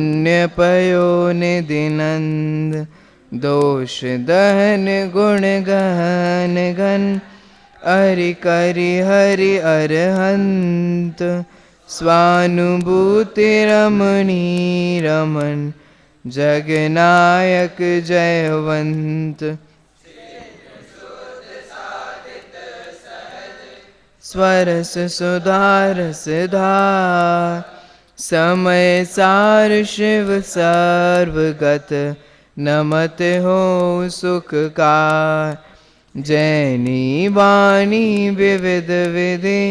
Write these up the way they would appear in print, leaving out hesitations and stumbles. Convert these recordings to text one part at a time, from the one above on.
पुण्यपयो निधिनंद दोष दहन गुण गहन घन हरि करि हरि अरहंत स्वानुभूति रमणी रमन जगनायक जयवंत स्वरस सुधारस धार समय सार शिव सर्वगत नमत हो सुखकार जैनी वाणी विविध विधि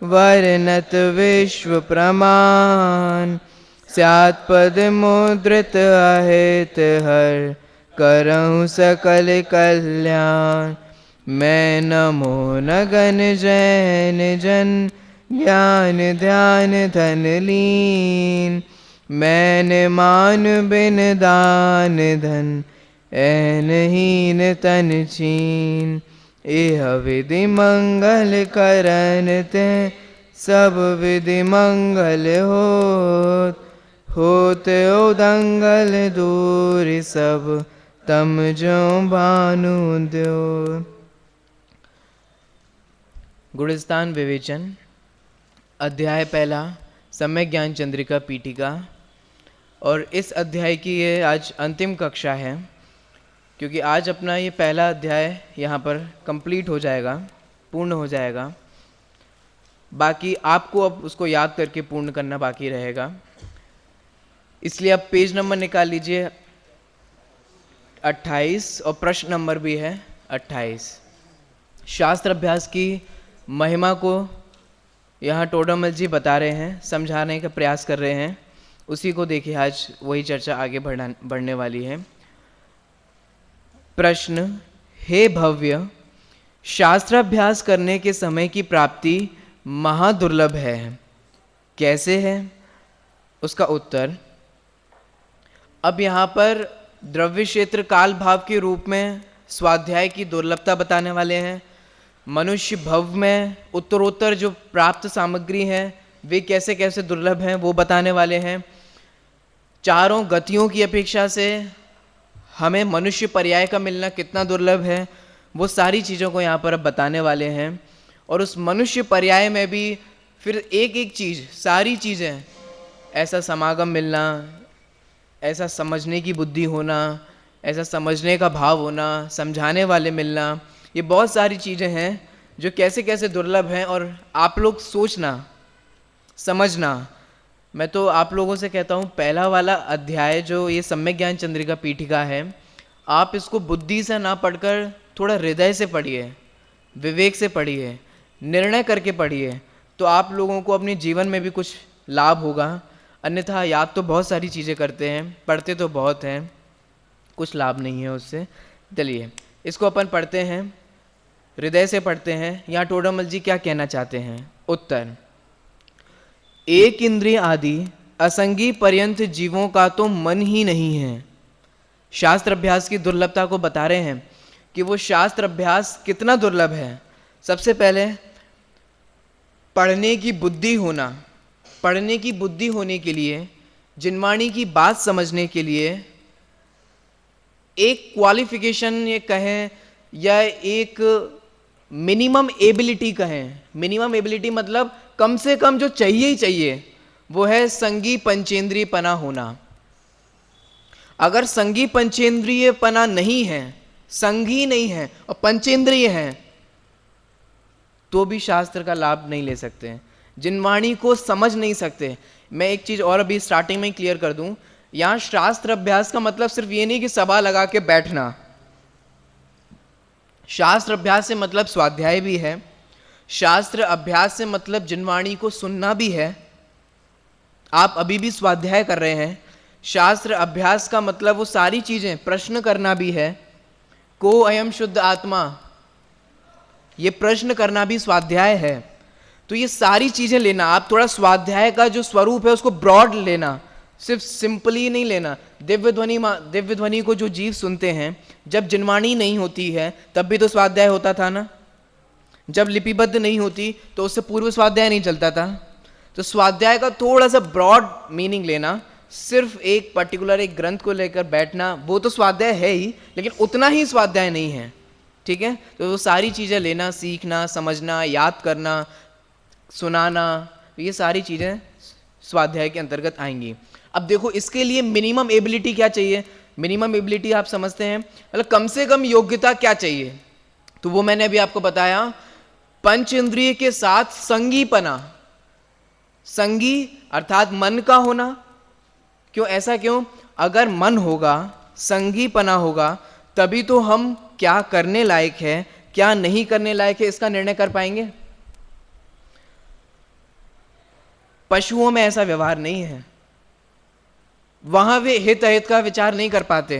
वर्णत विश्व प्रमाण स्यात् पद मुद्रित अहित हर करहु सकल कल्याण मैं नमो नगन जैन जन ज्ञान ध्यान धन लीन मैन मान बिन दान धन ऐन हीन तन छीन एह विधि मंगल करन ते सब विधि मंगल होत उदंगल दूर सब तम जो भानु द्यो। गुणस्थान विवेचन अध्याय पहला सम्यक ज्ञान चंद्रिका पीठिका। और इस अध्याय की ये आज अंतिम कक्षा है, क्योंकि आज अपना ये पहला अध्याय यहाँ पर कंप्लीट हो जाएगा, पूर्ण हो जाएगा। बाकी आपको अब उसको याद करके पूर्ण करना बाकी रहेगा। इसलिए अब पेज नंबर निकाल लीजिए 28 और प्रश्न नंबर भी है 28। शास्त्र अभ्यास की महिमा को यहाँ टोडामल जी बता रहे हैं, समझाने का प्रयास कर रहे हैं। उसी को देखिए, आज वही चर्चा आगे बढ़ने वाली है। प्रश्न, हे भव्य, शास्त्राभ्यास करने के समय की प्राप्ति महादुर्लभ है, कैसे है? उसका उत्तर, अब यहाँ पर द्रव्य क्षेत्र काल भाव के रूप में स्वाध्याय की दुर्लभता बताने वाले हैं। मनुष्य भव में उत्तरोत्तर जो प्राप्त सामग्री है वे कैसे कैसे दुर्लभ हैं वो बताने वाले हैं। चारों गतियों की अपेक्षा से हमें मनुष्य पर्याय का मिलना कितना दुर्लभ है वो सारी चीज़ों को यहाँ पर अब बताने वाले हैं। और उस मनुष्य पर्याय में भी फिर एक एक चीज़, सारी चीज़ें, ऐसा समागम मिलना, ऐसा समझने की बुद्धि होना, ऐसा समझने का भाव होना, समझाने वाले मिलना, ये बहुत सारी चीज़ें हैं जो कैसे कैसे दुर्लभ हैं। और आप लोग सोचना, समझना, मैं तो आप लोगों से कहता हूँ पहला वाला अध्याय जो ये सम्यक ज्ञान चंद्रिका पीठिका है, आप इसको बुद्धि से ना पढ़कर थोड़ा हृदय से पढ़िए, विवेक से पढ़िए, निर्णय करके पढ़िए, तो आप लोगों को अपने जीवन में भी कुछ लाभ होगा। अन्यथा याद तो बहुत सारी चीज़ें करते हैं, पढ़ते तो बहुत हैं, कुछ लाभ नहीं है उससे। चलिए इसको अपन पढ़ते हैं, हृदय से पढ़ते हैं। यहाँ टोडामल जी क्या कहना चाहते हैं? उत्तर, एक इंद्रिय आदि असंगी पर्यंत जीवों का तो मन ही नहीं है। शास्त्र अभ्यास की दुर्लभता को बता रहे हैं कि वो शास्त्र अभ्यास कितना दुर्लभ है। सबसे पहले पढ़ने की बुद्धि होना, पढ़ने की बुद्धि होने के लिए, जिनवाणी की बात समझने के लिए एक क्वालिफिकेशन ये कहें या एक मिनिमम एबिलिटी कहें, मिनिमम एबिलिटी मतलब कम से कम जो चाहिए ही चाहिए वो है संगी पंचेंद्रिय पना होना। अगर संगी पंचेंद्रिय पना नहीं है, संगी नहीं है और पंचेंद्रिय है, तो भी शास्त्र का लाभ नहीं ले सकते, जिनवाणी को समझ नहीं सकते। मैं एक चीज और अभी स्टार्टिंग में क्लियर कर दूं, यहां शास्त्र अभ्यास का मतलब सिर्फ ये नहीं कि सभा लगा के बैठना। शास्त्र अभ्यास से मतलब स्वाध्याय भी है, शास्त्र अभ्यास से मतलब जिनवाणी को सुनना भी है। आप अभी भी स्वाध्याय कर रहे हैं। शास्त्र अभ्यास का मतलब वो सारी चीजें, प्रश्न करना भी है, को अयम शुद्ध आत्मा, ये प्रश्न करना भी स्वाध्याय है। तो ये सारी चीजें लेना, आप थोड़ा स्वाध्याय का जो स्वरूप है उसको ब्रॉड लेना, सिर्फ सिंपली नहीं लेना। दिव्य ध्वनि को जो जीव सुनते हैं, जब जिनवाणी नहीं होती है तब भी तो स्वाध्याय होता था ना। जब लिपिबद्ध नहीं होती तो उससे पूर्व स्वाध्याय नहीं चलता था। तो स्वाध्याय का थोड़ा सा ब्रॉड मीनिंग लेना, सिर्फ एक पर्टिकुलर एक ग्रंथ को लेकर बैठना, वो तो स्वाध्याय है ही, लेकिन उतना ही स्वाध्याय नहीं है। ठीक है, तो वो सारी चीज़ें लेना, सीखना, समझना, याद करना, सुनाना, ये सारी चीज़ें स्वाध्याय के अंतर्गत आएंगी। अब देखो, इसके लिए मिनिमम एबिलिटी क्या चाहिए? मिनिमम एबिलिटी आप समझते हैं, मतलब कम से कम योग्यता क्या चाहिए? तो वो मैंने अभी आपको बताया, पंच इंद्रिय के साथ संगीपना। संगी अर्थात मन का होना। क्यों, ऐसा क्यों? अगर मन होगा, संगीपना होगा, तभी तो हम क्या करने लायक है, क्या नहीं करने लायक है, इसका निर्णय कर पाएंगे। पशुओं में ऐसा व्यवहार नहीं है, वहां वे हित अहित का विचार नहीं कर पाते,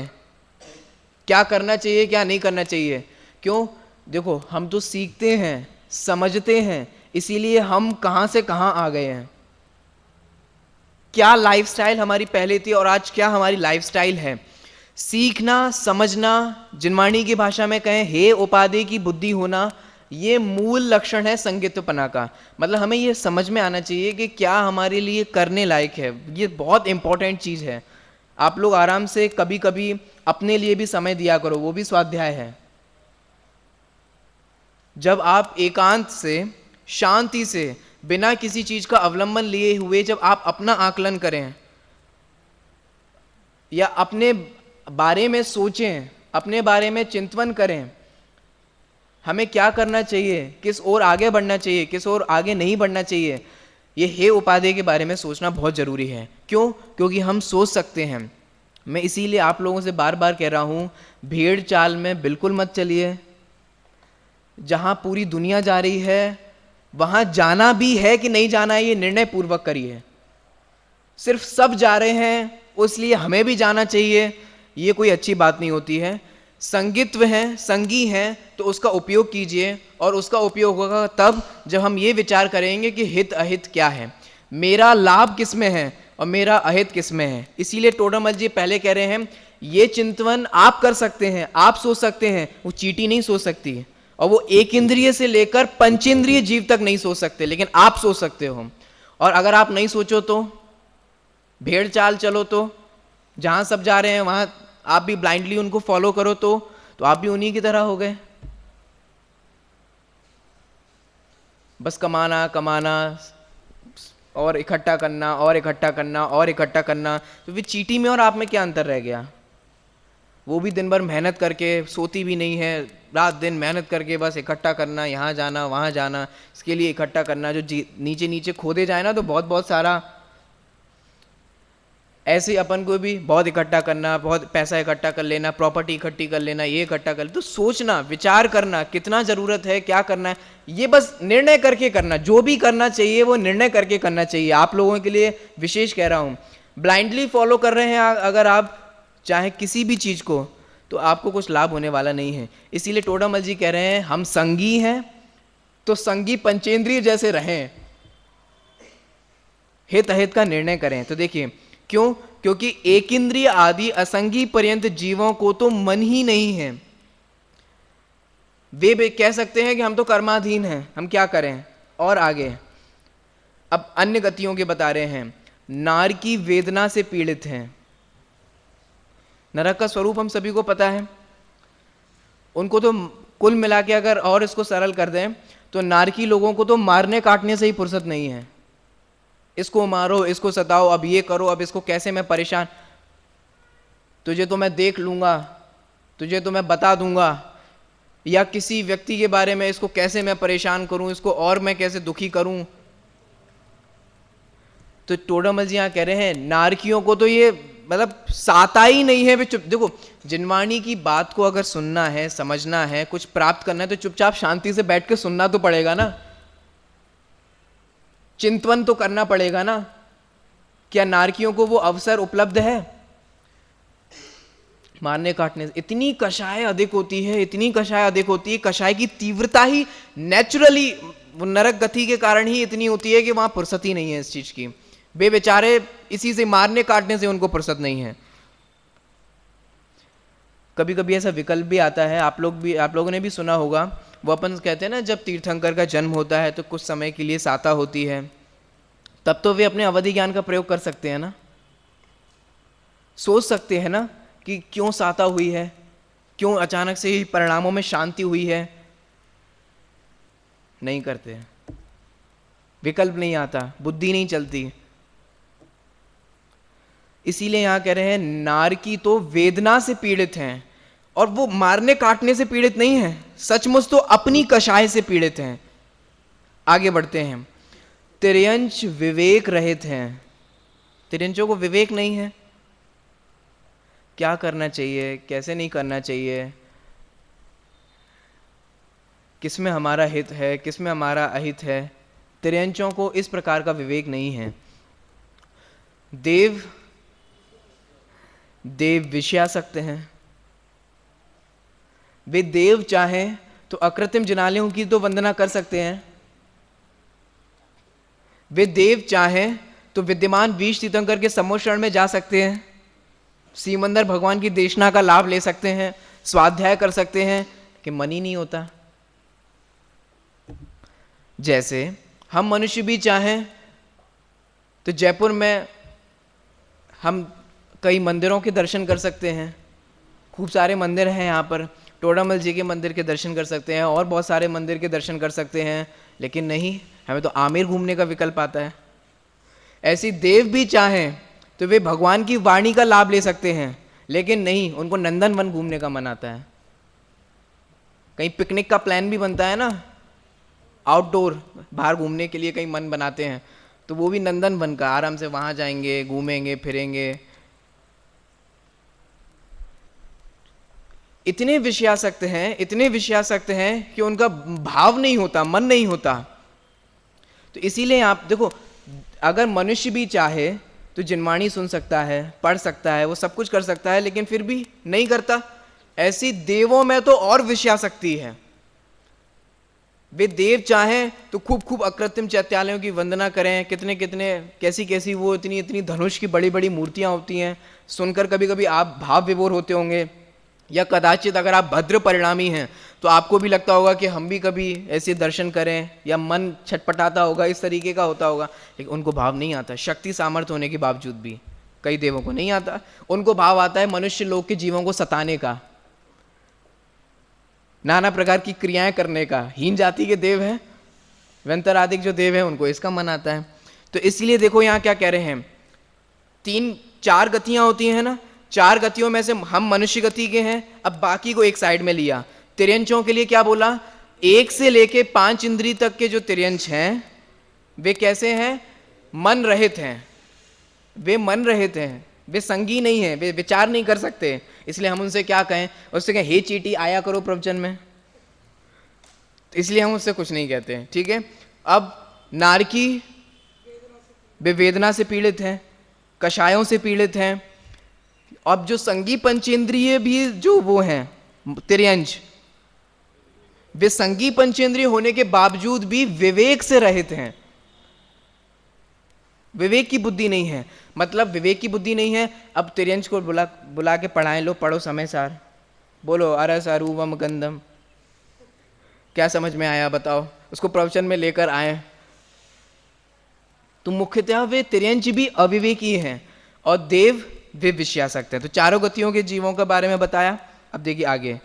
क्या करना चाहिए क्या नहीं करना चाहिए। क्यों? देखो, हम तो सीखते हैं, समझते हैं, इसीलिए हम कहां से कहां आ गए हैं। क्या लाइफस्टाइल हमारी पहले थी और आज क्या हमारी लाइफस्टाइल है। सीखना, समझना, जिनवाणी की भाषा में कहें हे उपाधि की बुद्धि होना, ये मूल लक्षण है संगित्वपना का। मतलब हमें ये समझ में आना चाहिए कि क्या हमारे लिए करने लायक है। ये बहुत इंपॉर्टेंट चीज़ है। आप लोग आराम से कभी कभी अपने लिए भी समय दिया करो, वो भी स्वाध्याय है। जब आप एकांत से, शांति से, बिना किसी चीज का अवलंबन लिए हुए जब आप अपना आकलन करें या अपने बारे में सोचें, अपने बारे में चिंतन करें, हमें क्या करना चाहिए, किस ओर आगे बढ़ना चाहिए, किस ओर आगे नहीं बढ़ना चाहिए, ये हे उपाधि के बारे में सोचना बहुत जरूरी है। क्यों? क्योंकि हम सोच सकते हैं। मैं इसीलिए आप लोगों से बार बार कह रहा हूं, भेड़ चाल में बिल्कुल मत चलिए। जहां पूरी दुनिया जा रही है वहां जाना भी है कि नहीं जाना है, ये निर्णय पूर्वक करिए। सिर्फ सब जा रहे हैं इसलिए हमें भी जाना चाहिए, ये कोई अच्छी बात नहीं होती है। संगित्व है, संगी है, तो उसका उपयोग कीजिए, और उसका उपयोग होगा तब जब हम ये विचार करेंगे कि हित अहित क्या है, मेरा लाभ किस में है और मेरा अहित किस में है। इसीलिए टोडरमल जी पहले कह रहे हैं, ये चिंतन आप कर सकते हैं, आप सोच सकते हैं, वो चींटी नहीं सोच सकती, और वो एक इंद्रिय से लेकर पंचेंद्रिय जीव तक नहीं सोच सकते, लेकिन आप सोच सकते हो। और अगर आप नहीं सोचो तो भेड़ चाल चलो, तो जहां सब जा रहे हैं वहां आप भी ब्लाइंडली उनको फॉलो करो, तो आप भी उन्हीं की तरह हो गए। बस कमाना कमाना और इकट्ठा करना और इकट्ठा करना और इकट्ठा करना, तो फिर चींटी में और आप में क्या अंतर रह गया? वो भी दिन भर मेहनत करके, सोती भी नहीं है, रात दिन मेहनत करके बस इकट्ठा करना, यहाँ जाना वहाँ जाना, इसके लिए इकट्ठा करना। जो नीचे नीचे खोदे जाए ना, तो बहुत बहुत सारा, ऐसे अपन को भी बहुत इकट्ठा करना, बहुत पैसा इकट्ठा कर लेना, प्रॉपर्टी इकट्ठी कर लेना, ये इकट्ठा कर, तो सोचना, विचार करना, कितना ज़रूरत है, क्या करना है, ये बस निर्णय करके करना। जो भी करना चाहिए वो निर्णय करके करना चाहिए। आप लोगों के लिए विशेष कह रहा हूँ, ब्लाइंडली फॉलो कर रहे हैं अगर आप चाहे किसी भी चीज़ को, तो आपको कुछ लाभ होने वाला नहीं है। इसीलिए टोडरमल जी कह रहे हैं, हम संगी हैं तो संगी पंचेंद्रिय जैसे रहें, हित अहित का निर्णय करें। तो देखिए, क्यों? क्योंकि एक इंद्रिय आदि असंगी पर्यंत जीवों को तो मन ही नहीं है। वे कह सकते हैं कि हम तो कर्माधीन हैं, हम क्या करें। और आगे अब अन्य गतियों के बता रहे हैं, नार की वेदना से पीड़ित हैं। नरक का स्वरूप हम सभी को पता है। उनको तो कुल मिला के अगर और इसको सरल कर दें तो नारकी लोगों को तो मारने काटने से ही फुर्सत नहीं है। इसको मारो, इसको सताओ, अब ये करो, अब इसको कैसे मैं परेशान, तुझे तो मैं देख लूंगा, तुझे तो मैं बता दूंगा, या किसी व्यक्ति के बारे में इसको कैसे मैं परेशान करूं, इसको और मैं कैसे दुखी करूं। तो टोडरमल जी यहाँ कह रहे हैं, नारकियों को तो ये मतलब साता ही नहीं है। वे चुप, देखो, जिनवाणी की बात को अगर सुनना है, समझना है, कुछ प्राप्त करना है, तो चुपचाप शांति से बैठ के सुनना तो पड़ेगा ना, चिंतन तो करना पड़ेगा ना। क्या नारकियों को वो अवसर उपलब्ध है? मारने काटने से इतनी कषाय अधिक होती है, इतनी कषाय अधिक होती है, कषाय की तीव्रता ही नेचुरली नरक गति के कारण ही इतनी होती है कि वहां फुर्सत ही नहीं है इस चीज की। वे बेचारे इसी से, मारने काटने से उनको फुर्सत नहीं है। कभी कभी ऐसा विकल्प भी आता है, आप लोगों ने भी सुना होगा, वो अपन कहते हैं ना, जब तीर्थंकर का जन्म होता है तो कुछ समय के लिए साता होती है, तब तो वे अपने अवधि ज्ञान का प्रयोग कर सकते हैं ना। सोच सकते हैं ना कि क्यों साता हुई है, क्यों अचानक से ही परिणामों में शांति हुई है? नहीं करते, विकल्प नहीं आता, बुद्धि नहीं चलती। इसीलिए यहां कह रहे हैं नारकी तो वेदना से पीड़ित हैं, और वो मारने काटने से पीड़ित नहीं है, सचमुच तो अपनी कषाय से पीड़ित हैं। आगे बढ़ते हैं। तिर्यंच विवेक रहित हैं, तिर्यंचों को विवेक नहीं है, क्या करना चाहिए, कैसे नहीं करना चाहिए, किसमें हमारा हित है, किसमें हमारा अहित है, तिर्यंचों को इस प्रकार का विवेक नहीं है। देव विषयासक्त हैं, वे देव चाहें तो अकृत्रिम जिनालयों की तो वंदना कर सकते हैं, वे देव चाहें तो विद्यमान विष तीर्थंकर के सम्मोषण में जा सकते हैं, सीमंदर भगवान की देशना का लाभ ले सकते हैं, स्वाध्याय कर सकते हैं, कि मन ही नहीं होता। जैसे हम मनुष्य भी चाहें तो जयपुर में हम कई मंदिरों के दर्शन कर सकते हैं, खूब सारे मंदिर हैं यहाँ पर, टोडामल जी के मंदिर के दर्शन कर सकते हैं और बहुत सारे मंदिर के दर्शन कर सकते हैं, लेकिन नहीं, हमें तो आमेर घूमने का विकल्प आता है। ऐसी देव भी चाहें तो वे भगवान की वाणी का लाभ ले सकते हैं, लेकिन नहीं, उनको नंदन वन घूमने का मन आता है। कहीं पिकनिक का प्लान भी बनता है ना, आउटडोर बाहर घूमने के लिए कहीं मन बनाते हैं, तो वो भी नंदन वन का, आराम से वहां जाएंगे, घूमेंगे फिरेंगे। इतने विषयासक्त हैं, इतने विषयासक्त हैं कि उनका भाव नहीं होता, मन नहीं होता। तो इसीलिए आप देखो, अगर मनुष्य भी चाहे तो जिनवाणी सुन सकता है, पढ़ सकता है, वो सब कुछ कर सकता है, लेकिन फिर भी नहीं करता। ऐसी देवों में तो और विषयासक्ति है, वे देव चाहें तो खूब खूब अकृत्रिम चैत्यालयों की वंदना करें, कितने कितने कैसी कैसी वो इतनी इतनी धनुष की बड़ी बड़ी मूर्तियां होती हैं, सुनकर कभी कभी आप भाव विभोर होते होंगे, या कदाचित अगर आप भद्र परिणामी हैं तो आपको भी लगता होगा कि हम भी कभी ऐसे दर्शन करें, या मन छटपटाता होगा, इस तरीके का होता होगा, लेकिन उनको भाव नहीं आता। शक्ति सामर्थ्य होने के बावजूद भी कई देवों को नहीं आता, उनको भाव आता है मनुष्य लोग के जीवों को सताने का, नाना प्रकार की क्रियाएं करने का। हीन जाति के देव हैं, व्यंतरादिक जो देव हैं, उनको इसका मन आता है। तो इसलिए देखो यहाँ क्या कह रहे हैं, 4 गतियां होती हैं ना, 4 गतियों में से हम मनुष्य गति के हैं, अब बाकी को एक साइड में लिया। तिर्यंचों के लिए क्या बोला, 1 से लेके 5 इंद्रिय तक के जो तिर्यंच हैं वे कैसे हैं, मन रहित हैं, वे मन रहित हैं, वे संगी नहीं हैं, वे विचार नहीं कर सकते। इसलिए हम उनसे क्या कहें, उससे कहें हे चीटी आया करो प्रवचन में, तो इसलिए हम उससे कुछ नहीं कहते हैं, ठीक है। अब नारकी वे वेदना से पीड़ित हैं, कषायों से पीड़ित हैं। अब जो संगी पंचेंद्रिय भी जो वो हैं तिर्यंच, वे संगी पंचेंद्रिय होने के बावजूद भी विवेक से रहित हैं, विवेक की बुद्धि नहीं है। मतलब विवेक की बुद्धि नहीं है। अब तिर्यंच को बुला के पढ़ाएं, लो पढ़ो समय सार, बोलो अरस अरूवम गंधम, क्या समझ में आया बताओ, उसको प्रवचन में लेकर आए। तो मुख्यतः वे तिर्यंच भी अविवेकी हैं और देव वे विषयासक्त हैं। तो 4 गतियों के जीवों के बारे में बताया। अब देखिए आगे,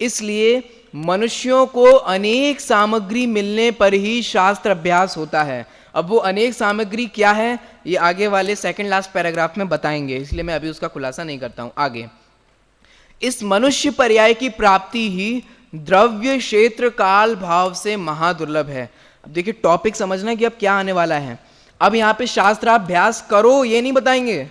इसलिए मनुष्यों को अनेक सामग्री मिलने पर ही शास्त्र अभ्यास होता है। अब वो अनेक सामग्री क्या है, ये आगे वाले सेकंड लास्ट पैराग्राफ में बताएंगे, इसलिए मैं अभी उसका खुलासा नहीं करता हूं। आगे, इस मनुष्य पर्याय की प्राप्ति ही द्रव्य क्षेत्र काल भाव से महादुर्लभ है। अब देखिए टॉपिक समझना कि अब क्या आने वाला है। अब यहां पे शास्त्राभ्यास करो ये नहीं बताएंगे,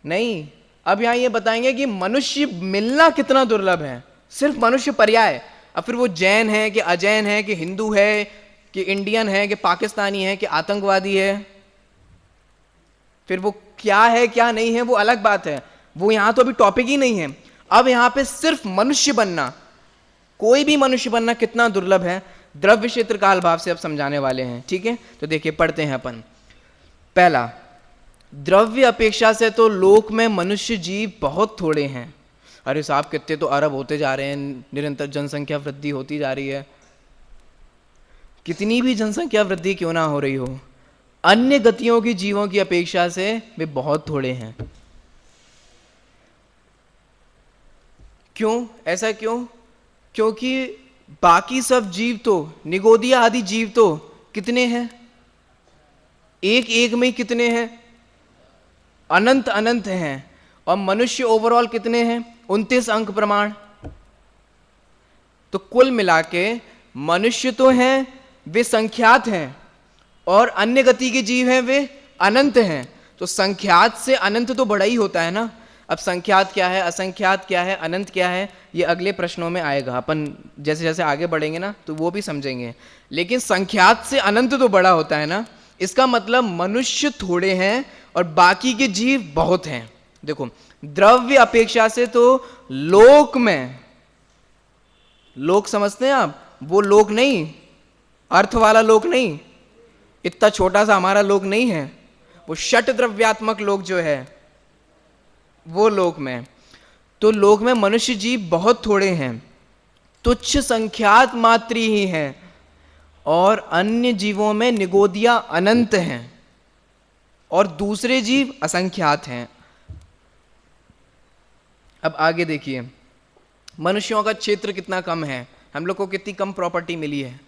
नहीं, अब यहां ये बताएंगे कि मनुष्य मिलना कितना दुर्लभ है, सिर्फ मनुष्य पर्याय। अब फिर वो जैन है कि अजैन है कि हिंदू है कि इंडियन है कि पाकिस्तानी है कि आतंकवादी है, फिर वो क्या है क्या नहीं है वो अलग बात है, वो यहां तो अभी टॉपिक ही नहीं है। अब यहां पे सिर्फ मनुष्य बनना, कोई भी मनुष्य बनना कितना दुर्लभ है, द्रव्य क्षेत्र काल भाव से अब समझाने वाले हैं, ठीक है। तो देखिए पढ़ते हैं अपन। पहला, द्रव्य अपेक्षा से तो लोक में मनुष्य जीव बहुत थोड़े हैं। अरे साहब कितने तो अरब होते जा रहे हैं, निरंतर जनसंख्या वृद्धि होती जा रही है। कितनी भी जनसंख्या वृद्धि क्यों ना हो रही हो, अन्य गतियों की जीवों की अपेक्षा से वे बहुत थोड़े हैं। क्यों? ऐसा क्यों? क्योंकि बाकी सब जीव तो, निगोदिया आदि जीव तो कितने हैं? एक एक में कितने हैं? अनंत अनंत हैं। और मनुष्य ओवरऑल कितने हैं? 29 अंक प्रमाण। तो कुल मिला के मनुष्य तो हैं, वे संख्यात हैं, और अन्य गति के जीव हैं, वे अनंत हैं। तो संख्यात से अनंत तो बड़ा ही होता है ना। अब संख्यात क्या है, असंख्यात क्या है, अनंत क्या है, ये अगले प्रश्नों में आएगा। अपन जैसे जैसे आगे बढ़ेंगे ना तो वो भी समझेंगे। लेकिन संख्यात से अनंत तो बड़ा होता है ना। इसका मतलब मनुष्य थोड़े हैं और बाकी के जीव बहुत हैं। देखो, द्रव्य अपेक्षा से तो लोक में, लोक समझते हैं आप? वो लोक नहीं, अर्थ वाला लोक नहीं, इतना छोटा सा हमारा लोक नहीं है, वो षट द्रव्यात्मक लोक जो है वो लोक में। तो लोक में मनुष्य जीव बहुत थोड़े हैं, तुच्छ संख्यात मात्र ही हैं, और अन्य जीवों में निगोदिया अनंत हैं और दूसरे जीव असंख्यात हैं। अब आगे देखिए, मनुष्यों का क्षेत्र कितना कम है, हम लोग को कितनी कम प्रॉपर्टी मिली है।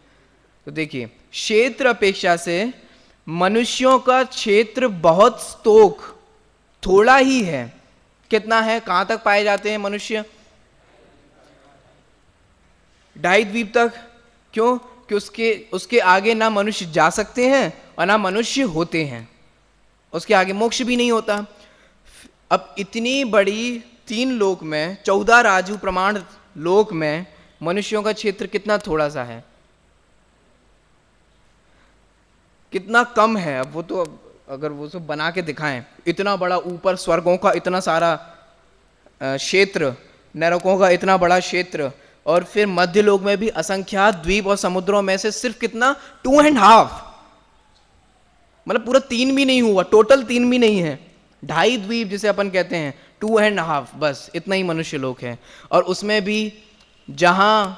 तो देखिए, क्षेत्र अपेक्षा से मनुष्यों का क्षेत्र बहुत स्तोक, थोड़ा ही है। कितना है? कहां तक पाए जाते हैं मनुष्य? 2.5 द्वीप तक। क्यों? कि उसके आगे ना मनुष्य जा सकते हैं और ना मनुष्य होते हैं, उसके आगे मोक्ष भी नहीं होता। अब इतनी बड़ी 3 लोक में, 14 राजू प्रमाण लोक में मनुष्यों का क्षेत्र कितना थोड़ा सा है, कितना कम है। अब वो तो, अगर वो सब बना के दिखाएं, इतना बड़ा ऊपर स्वर्गों का इतना सारा क्षेत्र, नरकों का इतना बड़ा क्षेत्र, और फिर मध्य लोक में भी असंख्यात द्वीप और समुद्रों में से सिर्फ कितना, 2.5, मतलब पूरा 3 भी नहीं हुआ, टोटल 3 भी नहीं है, 2.5 द्वीप जिसे अपन कहते हैं, 2.5, बस इतना ही मनुष्य लोक है। और उसमें भी जहां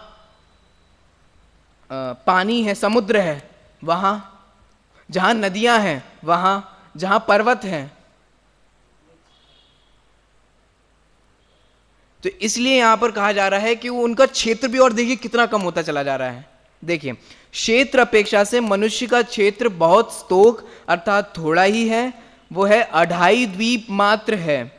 पानी है, समुद्र है वहां, जहां नदियां हैं वहां, जहां पर्वत हैं। तो इसलिए यहां पर कहा जा रहा है कि वो उनका क्षेत्र भी, और देखिए कितना कम होता चला जा रहा है। देखिए, क्षेत्र अपेक्षा से मनुष्य का क्षेत्र बहुत स्तोक अर्थात थोड़ा ही है, वो है 2.5 द्वीप मात्र है।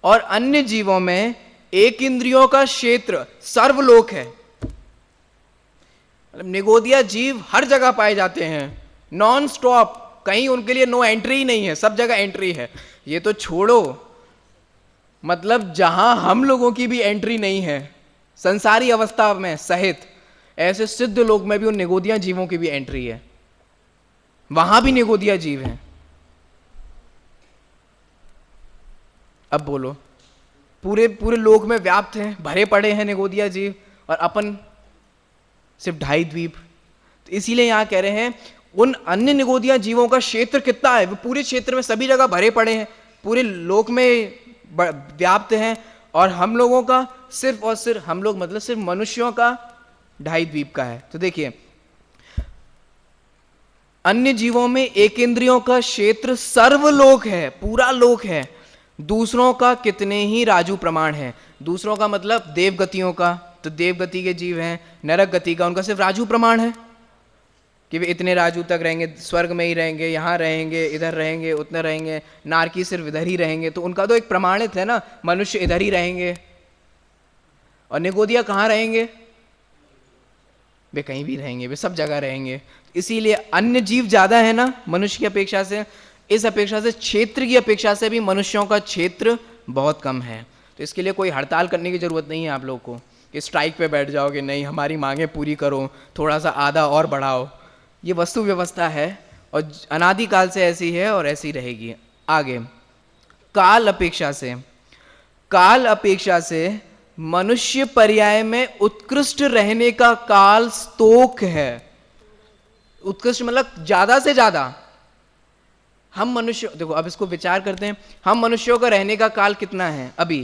और अन्य जीवों में एक इंद्रियों का क्षेत्र सर्वलोक है। मतलब निगोदिया जीव हर जगह पाए जाते हैं, नॉन स्टॉप, कहीं उनके लिए नो एंट्री ही नहीं है, सब जगह एंट्री है। ये तो छोड़ो, मतलब जहां हम लोगों की भी एंट्री नहीं है, संसारी अवस्था में सहित, ऐसे सिद्ध लोक में भी उन निगोदिया जीवों की भी एंट्री है, वहां भी निगोदिया जीव हैं। अब बोलो, पूरे पूरे लोक में व्याप्त हैं, भरे पड़े हैं निगोदिया जीव, और अपन सिर्फ 2.5 द्वीप। तो इसीलिए यहां कह रहे हैं उन अन्य निगोदिया जीवों का क्षेत्र कितना है, वो पूरे क्षेत्र में सभी जगह भरे पड़े हैं, पूरे लोक में व्याप्त हैं, और हम लोगों का सिर्फ और सिर्फ, हम लोग मतलब सिर्फ मनुष्यों का 2.5 द्वीप का है। तो देखिए, अन्य जीवों में एक इंद्रियों का क्षेत्र सर्वलोक है, पूरा लोक है, दूसरों का कितने ही राजू प्रमाण है। दूसरों का मतलब देव गतियों का, तो देव गति के जीव हैं, नरक गति का उनका सिर्फ राजू प्रमाण है कि वे इतने राजू तक रहेंगे, स्वर्ग में ही रहेंगे, यहाँ रहेंगे, इधर रहेंगे, उतने रहेंगे, नारकी सिर्फ इधर ही रहेंगे। तो उनका तो एक प्रमाणित है ना, मनुष्य इधर ही रहेंगे, और निगोदिया कहाँ रहेंगे? वे कहीं भी रहेंगे, वे सब जगह रहेंगे। इसीलिए अन्य जीव ज्यादा है ना मनुष्य की अपेक्षा से, इस अपेक्षा से, क्षेत्र की अपेक्षा से भी मनुष्यों का क्षेत्र बहुत कम है। तो इसके लिए कोई हड़ताल करने की जरूरत नहीं है आप लोग को कि स्ट्राइक पे बैठ जाओगे, नहीं हमारी मांगे पूरी करो, थोड़ा सा आधा और बढ़ाओ। ये वस्तु व्यवस्था है और अनादिकाल से ऐसी है और ऐसी रहेगी। आगे, काल अपेक्षा से, काल अपेक्षा से मनुष्य पर्याय में उत्कृष्ट रहने का काल स्तोक है। उत्कृष्ट मतलब ज्यादा से ज्यादा। हम मनुष्य, देखो अब इसको विचार करते हैं, हम मनुष्यों का रहने का काल कितना है अभी?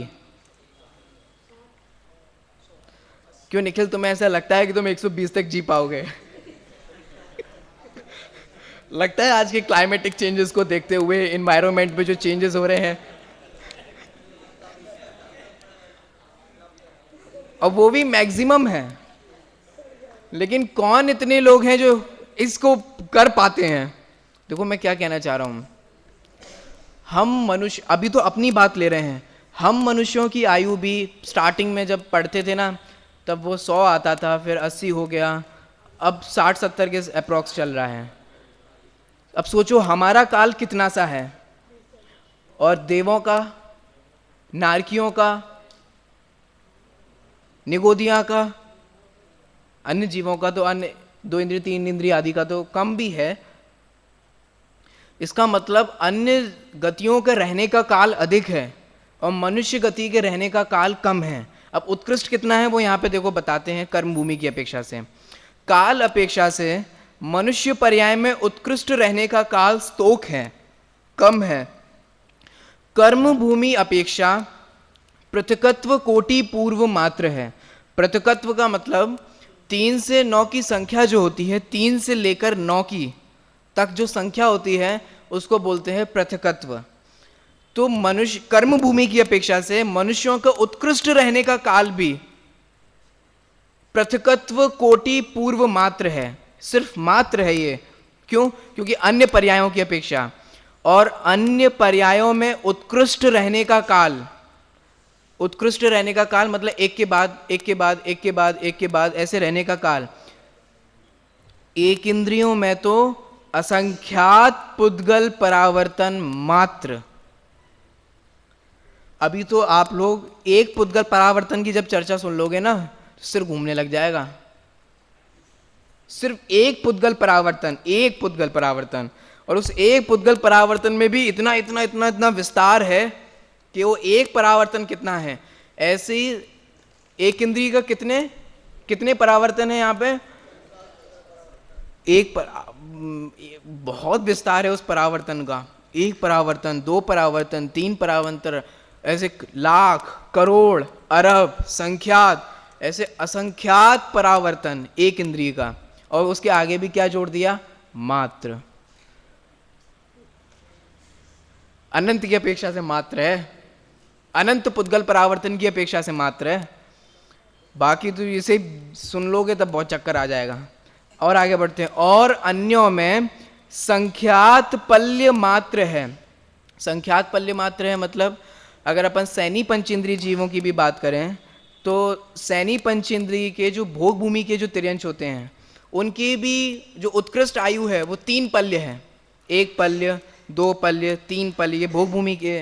क्यों निखिल, तुम्हें ऐसा लगता है कि तुम 120 तक जी पाओगे? लगता है आज के क्लाइमेटिक चेंजेस को देखते हुए, इन्वायरमेंट में जो चेंजेस हो रहे हैं, और वो भी मैक्सिमम है, लेकिन कौन इतने लोग हैं जो इसको कर पाते हैं। देखो मैं क्या कहना चाह रहा हूं, हम मनुष्य, अभी तो अपनी बात ले रहे हैं, हम मनुष्यों की आयु भी स्टार्टिंग में जब पढ़ते थे ना, तब वो 100 आता था, फिर 80 हो गया, अब 60-70 के अप्रॉक्स चल रहा है। अब सोचो हमारा काल कितना सा है, और देवों का, नारकियों का, निगोदिया का, अन्य जीवों का तो, अन्य 2 इंद्रिय 3 इंद्रिय आदि का तो कम भी है। इसका मतलब अन्य गतियों के रहने का काल अधिक है और मनुष्य गति के रहने का काल कम है। अब उत्कृष्ट कितना है वो यहाँ पे देखो बताते हैं, कर्म भूमि की अपेक्षा से, काल अपेक्षा से मनुष्य पर्याय में उत्कृष्ट रहने का काल स्तोक है, कम है। कर्म भूमि अपेक्षा पृथकत्व कोटि पूर्व मात्र है। पृथकत्व का मतलब 3 से 9 की संख्या जो होती है, 3 से लेकर 9 की तक जो संख्या होती है उसको बोलते हैं पृथकत्व। तो मनुष्य कर्म भूमि की अपेक्षा से मनुष्यों का उत्कृष्ट रहने का काल भी पृथकत्व कोटि पूर्व मात्र है, सिर्फ मात्र है ये। क्यों? क्योंकि अन्य पर्यायों की अपेक्षा, और अन्य पर्यायों में उत्कृष्ट रहने का काल, उत्कृष्ट रहने का काल मतलब एक के बाद एक के बाद एक के बाद एक के बाद ऐसे रहने का काल। एक इंद्रियों में तो असंख्यात पुद्गल परावर्तन मात्र। अभी तो आप लोग एक पुद्गल परावर्तन की जब चर्चा सुन लोगे ना, सिर घूमने लग जाएगा। सिर्फ एक पुद्गल परावर्तन, एक पुद्गल परावर्तन, और उस एक पुद्गल परावर्तन में भी इतना इतना इतना इतना विस्तार है कि वो एक परावर्तन कितना है। ऐसे ही एक इंद्रिय का कितने कितने परावर्तन है यहाँ पे, बहुत विस्तार है उस परावर्तन का। एक परावर्तन, 2 परावर्तन, 3 परावर्तन, ऐसे लाख करोड़ अरब संख्यात, ऐसे असंख्यात परावर्तन एक इंद्रिय का। और उसके आगे भी क्या जोड़ दिया, मात्र। अनंत की अपेक्षा से मात्र है, अनंत पुद्गल परावर्तन की अपेक्षा से मात्र है। बाकी तो इसे सुन लोगे तब बहुत चक्कर आ जाएगा। और आगे बढ़ते हैं, और अन्यों में संख्यात पल्य मात्र है। संख्यात पल्य मात्र है मतलब अगर अपन सैनी पंचेंद्रिय जीवों की भी बात करें तो सैनी पंचेंद्रिय के जो भोग भूमि के जो तिर्यंश होते हैं उनकी भी जो उत्कृष्ट आयु है वो 3 पल्य है। 1 पल्य, 2 पल्य, 3 पल्य, ये भोग भूमि के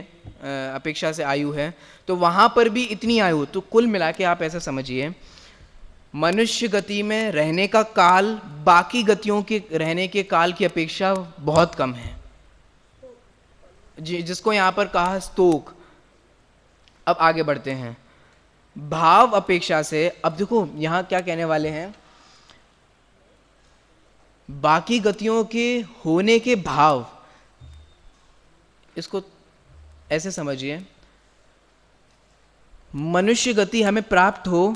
अपेक्षा से आयु है। तो वहाँ पर भी इतनी आयु, तो कुल मिला के आप ऐसा समझिए मनुष्य गति में रहने का काल बाकी गतियों के रहने के काल की अपेक्षा बहुत कम है, जिसको यहाँ पर कहा स्तोक। अब आगे बढ़ते हैं, भाव अपेक्षा से। अब देखो यहाँ क्या कहने वाले हैं, बाकी गतियों के होने के भाव, इसको ऐसे समझिए, मनुष्य गति हमें प्राप्त हो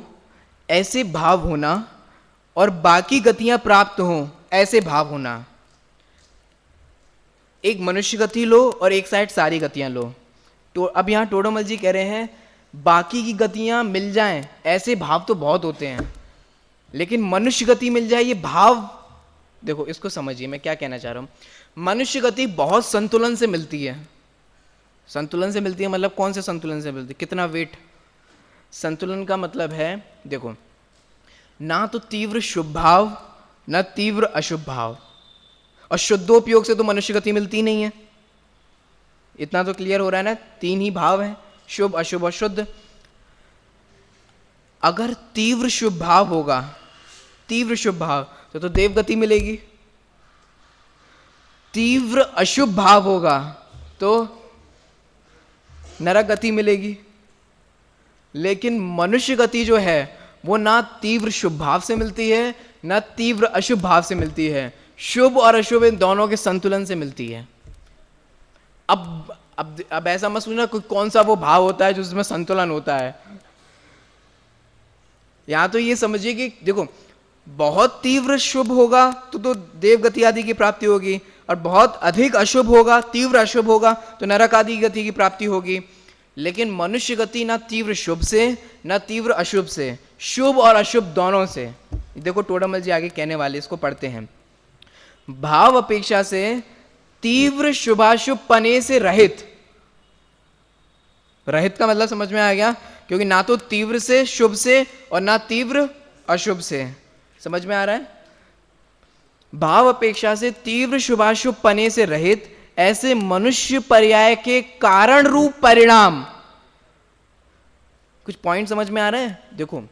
ऐसे भाव होना और बाकी गतियां प्राप्त हो ऐसे भाव होना। एक मनुष्य गति लो और एक साइड सारी गतियां लो। तो अब यहां टोडरमल जी कह रहे हैं बाकी की गतियां मिल जाएं ऐसे भाव तो बहुत होते हैं, लेकिन मनुष्य गति मिल जाए ये भाव, देखो इसको समझिए मैं क्या कहना चाह रहा हूं। मनुष्य गति बहुत संतुलन से मिलती है। संतुलन से मिलती है मतलब कौन से संतुलन से मिलती है, कितना वेट। संतुलन का मतलब है देखो, ना तो तीव्र शुभ भाव ना तीव्र अशुभ भाव, और शुद्धोपयोग से तो मनुष्य गति मिलती नहीं है। इतना तो क्लियर हो रहा है ना, 3 ही भाव है, शुभ अशुभ और शुद्ध। अगर तीव्र शुभ भाव होगा, तीव्र शुभ भाव तो देव गति मिलेगी। तीव्र अशुभ भाव होगा तो नरक गति मिलेगी। लेकिन मनुष्य गति जो है वो ना तीव्र शुभ भाव से मिलती है ना तीव्र अशुभ भाव से मिलती है, शुभ और अशुभ इन दोनों के संतुलन से मिलती है। अब ऐसा मत सोचना कोई कौन सा वो भाव होता है जिसमें संतुलन होता है। यहां तो ये समझिए कि देखो बहुत तीव्र शुभ होगा तो देव गति आदि की प्राप्ति होगी, और बहुत अधिक अशुभ होगा, तीव्र अशुभ होगा, तो नरक आदि गति की प्राप्ति होगी। लेकिन मनुष्य गति ना तीव्र शुभ से ना तीव्र अशुभ से, शुभ और अशुभ दोनों से। देखो टोडामल जी आगे कहने वाले, इसको पढ़ते हैं। भाव अपेक्षा से तीव्र शुभाशुभ पने से रहित। रहित का मतलब समझ में आ गया, क्योंकि ना तो तीव्र से शुभ से और ना तीव्र अशुभ से। समझ में आ रहा है? भाव अपेक्षा से तीव्र शुभाशुभ पने से रहित ऐसे मनुष्य पर्याय के कारण रूप परिणाम। कुछ पॉइंट समझ में आ रहा है? देखो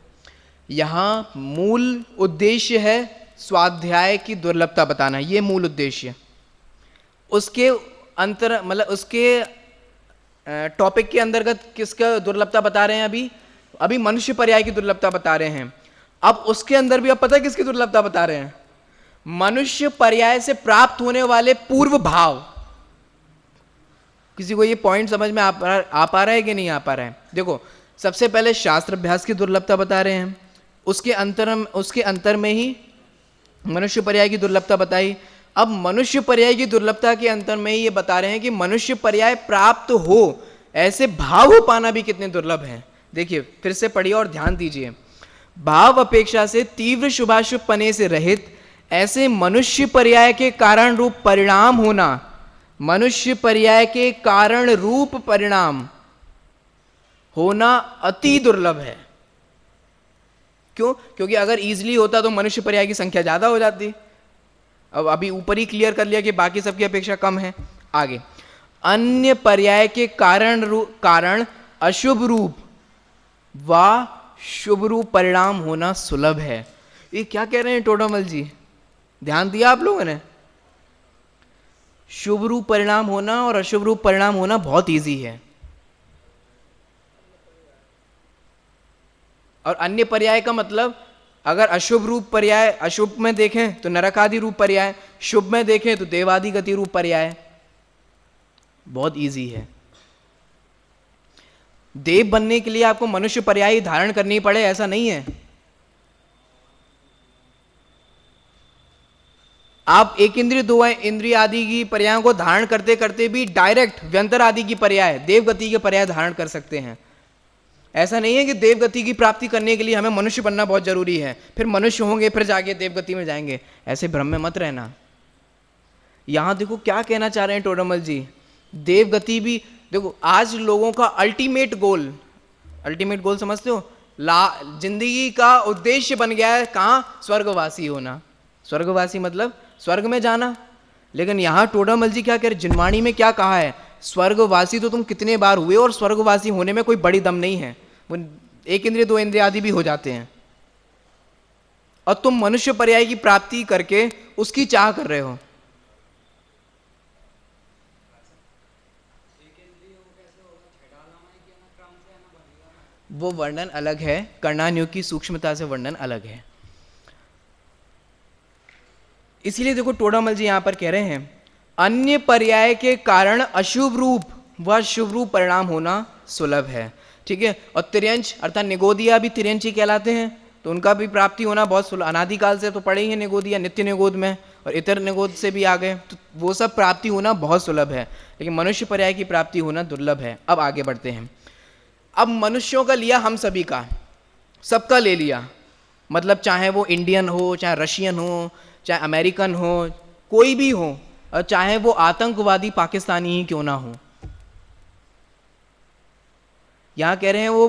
यहां मूल उद्देश्य है स्वाध्याय की दुर्लभता बताना, ये मूल उद्देश्य। उसके अंतर मतलब उसके टॉपिक के अंतर्गत किसका दुर्लभता बता रहे हैं? अभी मनुष्य पर्याय की दुर्लभता बता रहे हैं। अब उसके अंदर भी अब पता है किसकी दुर्लभता बता रहे हैं? मनुष्य पर्याय से प्राप्त होने वाले पूर्व भाव। किसी को ये पॉइंट समझ में आ पा रहा है कि नहीं आ पा रहा है? देखो सबसे पहले शास्त्र अभ्यास की दुर्लभता बता रहे हैं, उसके अंतर में ही मनुष्य पर्याय की दुर्लभता बताई। अब मनुष्य पर्याय की दुर्लभता के अंतर में ही ये बता रहे हैं कि मनुष्य पर्याय प्राप्त हो ऐसे भाव हो पाना भी कितने दुर्लभ है। देखिए फिर से पढ़िए और ध्यान दीजिए। भाव अपेक्षा से तीव्र शुभाशुभ पने से रहित ऐसे मनुष्य पर्याय के कारण रूप परिणाम होना, मनुष्य पर्याय के कारण रूप परिणाम होना अति दुर्लभ है। क्यों? क्योंकि अगर इजीली होता तो मनुष्य पर्याय की संख्या ज्यादा हो जाती। अब अभी ऊपर ही क्लियर कर लिया कि बाकी सबकी अपेक्षा कम है। आगे अन्य पर्याय के कारण अशुभ रूप व शुभ रूप परिणाम होना सुलभ है। ये क्या कह रहे हैं टोडामल जी? ध्यान दिया आप लोगों ने? शुभ रूप परिणाम होना और अशुभ रूप परिणाम होना बहुत इजी है। और अन्य पर्याय का मतलब अगर अशुभ रूप पर्याय अशुभ में देखें तो नरकादि रूप पर्याय, शुभ में देखें तो देवादि गति रूप पर्याय। बहुत इजी है। देव बनने के लिए आपको मनुष्य पर्याय धारण करनी पड़े ऐसा नहीं है। आप एक इंद्रिय दो इंद्रिय आदि की पर्यायों को धारण करते करते भी डायरेक्ट व्यंतर आदि की पर्याय देवगति के पर्याय धारण कर सकते हैं। ऐसा नहीं है कि देवगति की प्राप्ति करने के लिए हमें मनुष्य बनना बहुत जरूरी है, फिर मनुष्य होंगे फिर जाके देवगति में जाएंगे। ऐसे भ्रम में मत रहना। यहां देखो क्या कहना चाह रहे हैं टोडामल जी। देवगति भी देखो, आज लोगों का अल्टीमेट गोल समझते हो? जिंदगी का उद्देश्य बन गया है कहां? स्वर्गवासी होना। स्वर्गवासी मतलब स्वर्ग में जाना। लेकिन यहां टोडामल जी क्या कह रहे? जिनवाणी में क्या कहा है? स्वर्गवासी तो तुम कितने बार हुए और स्वर्गवासी होने में कोई बड़ी दम नहीं है। वो एक इंद्रिय दो इंद्रिय आदि भी हो जाते हैं और तुम मनुष्य पर्याय की प्राप्ति करके उसकी चाह कर रहे हो। वो वर्णन अलग है, कर्णानुयोग की सूक्ष्मता से वर्णन अलग है। इसीलिए देखो टोडामल जी यहां पर कह रहे हैं अन्य पर्याय के कारण अशुभ रूप व शुभ रूप परिणाम होना सुलभ है। ठीक है। और तिर्यंच अर्थात निगोदिया भी तिर्यंच ही कहलाते हैं, तो उनका भी प्राप्ति होना बहुत सुलभ। अनादिकाल से तो पढ़े ही है निगोदिया, नित्य निगोद में, और इतर निगोद से भी आ गए, तो वो सब प्राप्ति होना बहुत सुलभ है। लेकिन मनुष्य पर्याय की प्राप्ति होना दुर्लभ है। अब आगे बढ़ते हैं। अब मनुष्यों का लिया, हम सभी का, सबका ले लिया, मतलब चाहे वो इंडियन हो, चाहे रशियन हो, चाहे अमेरिकन हो, कोई भी हो, और चाहे वो आतंकवादी पाकिस्तानी ही क्यों ना हो। यहां कह रहे हैं वो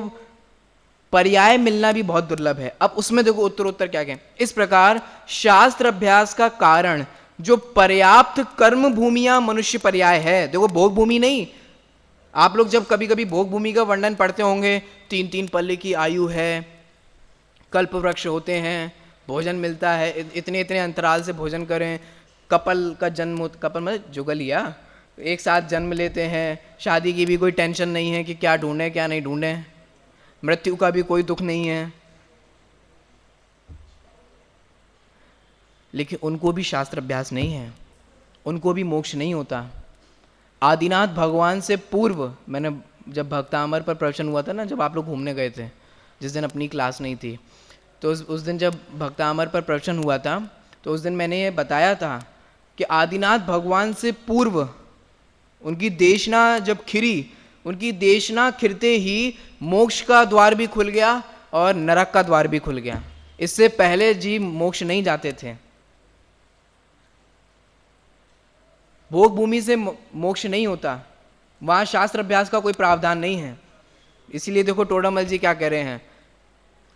पर्याय मिलना भी बहुत दुर्लभ है। अब उसमें देखो उत्तरोत्तर क्या कहें। इस प्रकार शास्त्र अभ्यास का कारण जो पर्याप्त कर्म भूमियां मनुष्य पर्याय है, देखो भोग भूमि नहीं। आप लोग जब कभी कभी भोग भूमि का वर्णन पढ़ते होंगे, 3-3 पल्ले की आयु है, कल्प वृक्ष होते हैं, भोजन मिलता है, इतने इतने अंतराल से भोजन करें, कपल का जन्म, कपल मतलब जुगलिया, एक साथ जन्म लेते हैं, शादी की भी कोई टेंशन नहीं है कि क्या ढूंढें क्या नहीं ढूंढें, मृत्यु का भी कोई दुख नहीं है। लेकिन उनको भी शास्त्र अभ्यास नहीं है, उनको भी मोक्ष नहीं होता। आदिनाथ भगवान से पूर्व, मैंने जब भक्तामर पर प्रवचन हुआ था ना, जब आप लोग घूमने गए थे, जिस दिन अपनी क्लास नहीं थी, तो उस दिन जब भक्तामर पर प्रवचन हुआ था, तो उस दिन मैंने ये बताया था कि आदिनाथ भगवान से पूर्व उनकी देशना जब खिरी, उनकी देशना खिरते ही मोक्ष का द्वार भी खुल गया और नरक का द्वार भी खुल गया। इससे पहले जीव मोक्ष नहीं जाते थे। भोग भूमि से मोक्ष नहीं होता, वहां शास्त्र अभ्यास का कोई प्रावधान नहीं है। इसीलिए देखो टोडामल जी क्या कह रहे हैं,